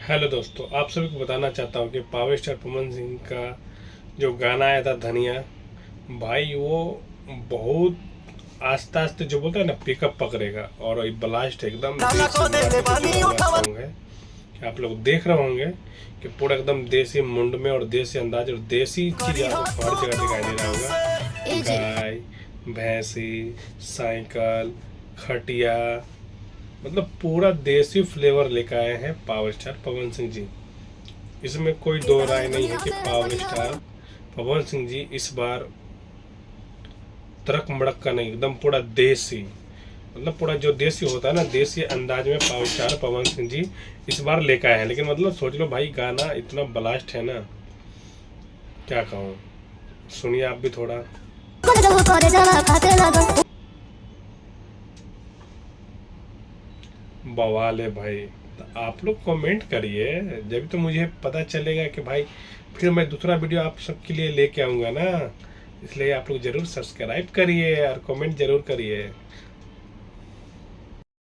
Hello दोस्तों, आप सभी को बताना चाहता हूँ कि पावर स्टार पवन सिंह का जो गाना आया था धनिया, भाई वो बहुत आस्ते आस्ते जो बोलता है ना पिकअप पकड़ेगा। और ये ब्लास्ट एकदम देसी मारपीट वाला सॉन्ग है कि आप लोग देख रहे होंगे कि पूरा एकदम देसी मुंड में और देसी अंदाज और देसी चीज़ आपको हर जगह दिखाई दे रहा होगा। गाय, भैंसी, साइकिल, खटिया, मतलब पूरा देसी फ्लेवर लेकर आए हैं पावर स्टार पवन सिंह जी। इसमें कोई दो राय नहीं है कि पावर स्टार पवन सिंह जी इस बार तड़क मड़क का नहीं, एकदम पूरा देसी, मतलब पूरा जो देसी होता है ना, देसी अंदाज में पावर स्टार पवन सिंह जी इस बार लेकर आए हैं। लेकिन मतलब सोच लो भाई, गाना इतना ब्लास्ट है ना, क्या कहूँ। सुनिए आप भी थोड़ा। बवाल है भाई। तो आप लोग कमेंट करिए, जब तो मुझे पता चलेगा कि भाई फिर मैं दूसरा वीडियो आप सबके लिए लेके आऊँगा ना। इसलिए आप लोग ज़रूर सब्सक्राइब करिए और कमेंट ज़रूर करिए।